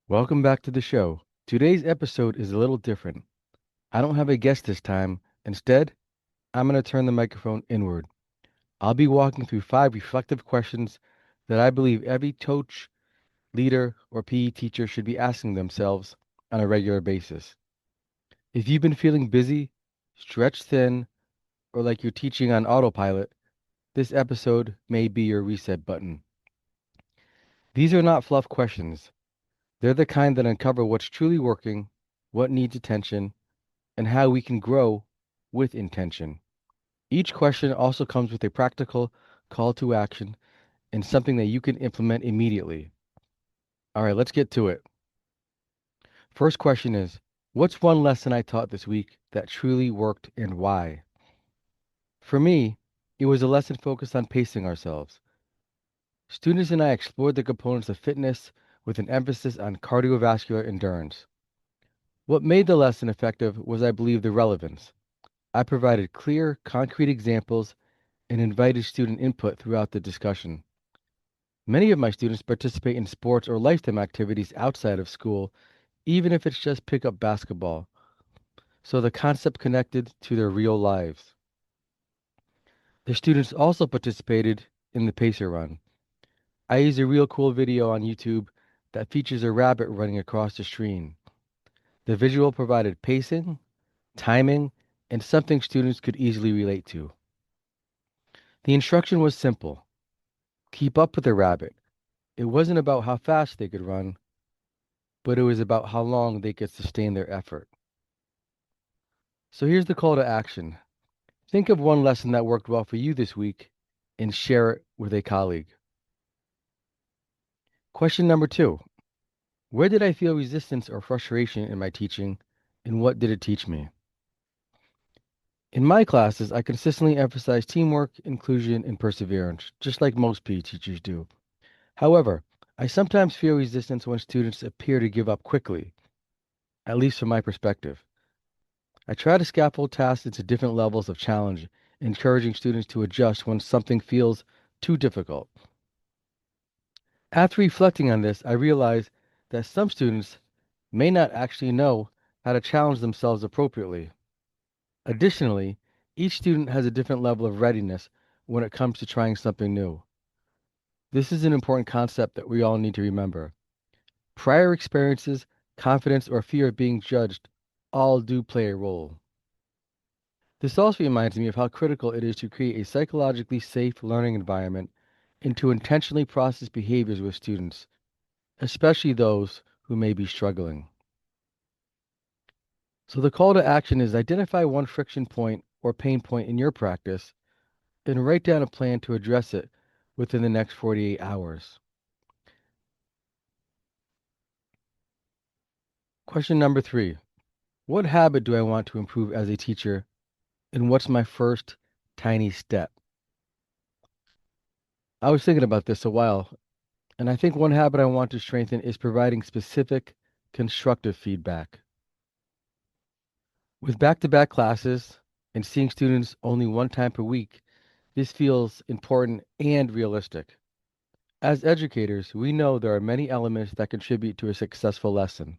Welcome back to the show. Today's episode is a little different. I don't have a guest this time. Instead, I'm going to turn the microphone inward. I'll be walking through 5 reflective questions that I believe every coach, leader, or PE teacher should be asking themselves on a regular basis. If you've been feeling busy, stretched thin, or like you're teaching on autopilot, this episode may be your reset button. These are not fluff questions. They're the kind that uncover what's truly working, what needs attention, and how we can grow with intention. Each question also comes with a practical call to action and something that you can implement immediately. All right, let's get to it. First question is, what's one lesson I taught this week that truly worked and why? For me, it was a lesson focused on pacing ourselves. Students and I explored the components of fitness with an emphasis on cardiovascular endurance. What made the lesson effective was, I believe, the relevance. I provided clear, concrete examples and invited student input throughout the discussion. Many of my students participate in sports or lifetime activities outside of school, even if it's just pick up basketball, so the concept connected to their real lives. The students also participated in the pacer run. I used a real cool video on YouTube that features a rabbit running across the stream. The visual provided pacing, timing, and something students could easily relate to. The instruction was simple: keep up with the rabbit. It wasn't about how fast they could run, but it was about how long they could sustain their effort. So here's the call to action. Think of one lesson that worked well for you this week and share it with a colleague. Question number 2. Where did I feel resistance or frustration in my teaching, and what did it teach me? In my classes, I consistently emphasize teamwork, inclusion, and perseverance, just like most PE teachers do. However, I sometimes feel resistance when students appear to give up quickly, at least from my perspective. I try to scaffold tasks into different levels of challenge, encouraging students to adjust when something feels too difficult. After reflecting on this, I realized that some students may not actually know how to challenge themselves appropriately. Additionally, each student has a different level of readiness when it comes to trying something new. This is an important concept that we all need to remember. Prior experiences, confidence, or fear of being judged all do play a role. This also reminds me of how critical it is to create a psychologically safe learning environment and to intentionally process behaviors with students, especially those who may be struggling. So the call to action is identify one friction point or pain point in your practice and write down a plan to address it within the next 48 hours. Question number 3. What habit do I want to improve as a teacher, and what's my first tiny step? I was thinking about this a while, and I think one habit I want to strengthen is providing specific, constructive feedback. With back to back classes and seeing students only one time per week, this feels important and realistic. As educators, we know there are many elements that contribute to a successful lesson: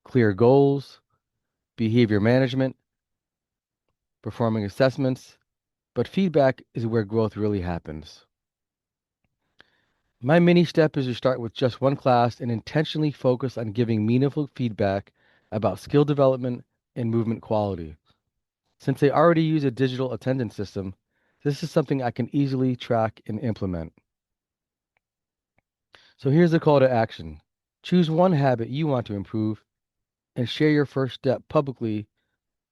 clear goals, behavior management, performing assessments, but feedback is where growth really happens. My mini step is to start with just one class and intentionally focus on giving meaningful feedback about skill development and movement quality. Since they already use a digital attendance system, this is something I can easily track and implement. So here's the call to action. Choose one habit you want to improve and share your first step publicly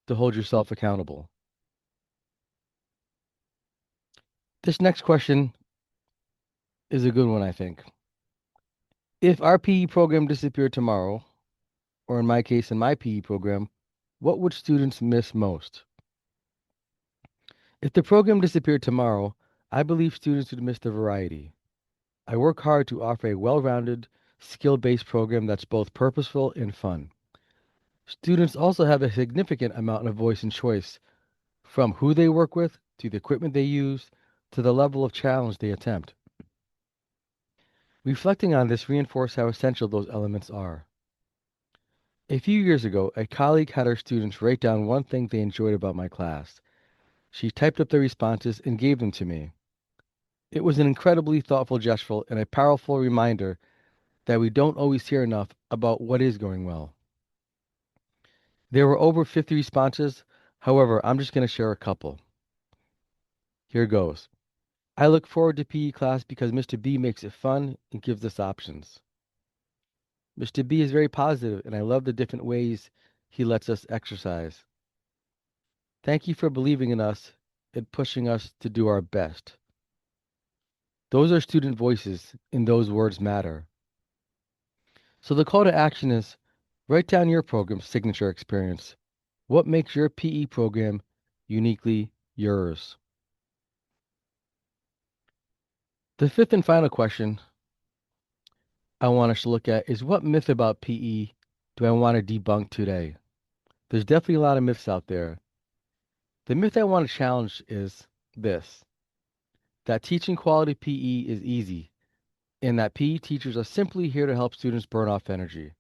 to hold yourself accountable. This next question is a good one, I think. If our PE program disappeared tomorrow, or in my case, in my PE program, what would students miss most? If the program disappeared tomorrow, I believe students would miss the variety. I work hard to offer a well rounded, skill based program that's both purposeful and fun. Students also have a significant amount of voice and choice, from who they work with, to the equipment they use, to the level of challenge they attempt. Reflecting on this reinforced how essential those elements are. A few years ago, a colleague had her students write down one thing they enjoyed about my class. She typed up their responses and gave them to me. It was an incredibly thoughtful gesture and a powerful reminder that we don't always hear enough about what is going well. There were over 50 responses. However, I'm just going to share a couple. Here goes. I look forward to PE class because Mr. B makes it fun and gives us options. Mr. B is very positive, and I love the different ways he lets us exercise. Thank you for believing in us and pushing us to do our best. Those are student voices, and those words matter. So the call to action is write down your program's signature experience. What makes your PE program uniquely yours? The fifth and final question I want us to look at is what myth about PE do I want to debunk today? There's definitely a lot of myths out there. The myth I want to challenge is this, that teaching quality PE is easy and that PE teachers are simply here to help students burn off energy.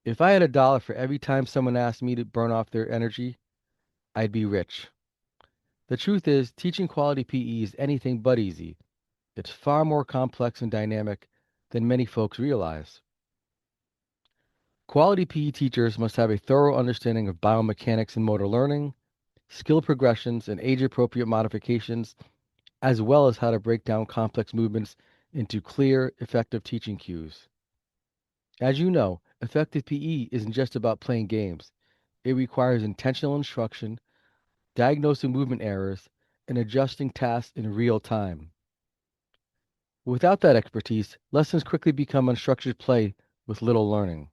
If I had $1 for every time someone asked me to burn off their energy, I'd be rich. The truth is, teaching quality PE is anything but easy. It's far more complex and dynamic than many folks realize. Quality PE teachers must have a thorough understanding of biomechanics and motor learning, skill progressions, and age-appropriate modifications, as well as how to break down complex movements into clear, effective teaching cues. As you know, effective PE isn't just about playing games. It requires intentional instruction, diagnosing movement errors, and adjusting tasks in real time. Without that expertise, lessons quickly become unstructured play with little learning.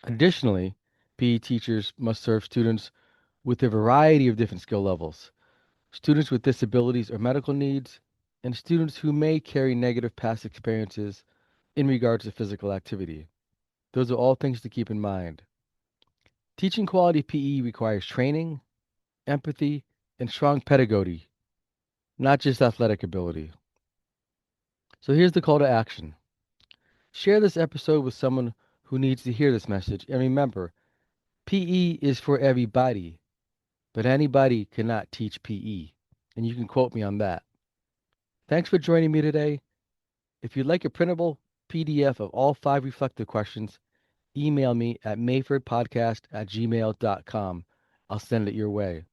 Additionally, PE teachers must serve students with a variety of different skill levels, students with disabilities or medical needs, and students who may carry negative past experiences in regards to physical activity. Those are all things to keep in mind. Teaching quality PE requires training, empathy, and strong pedagogy, not just athletic ability. So here's the call to action. Share this episode with someone who needs to hear this message. And remember, PE is for everybody, but anybody cannot teach PE. And you can quote me on that. Thanks for joining me today. If you'd like a printable PDF of all 5 reflective questions, email me at mayfordpodcast@gmail.com. I'll send it your way.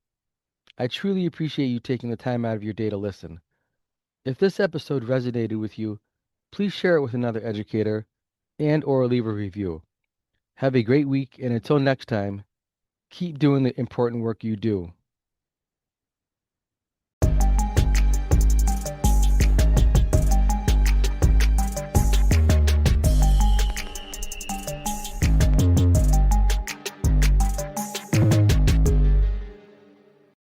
I truly appreciate you taking the time out of your day to listen. If this episode resonated with you, please share it with another educator and or leave a review. Have a great week, and until next time, keep doing the important work you do.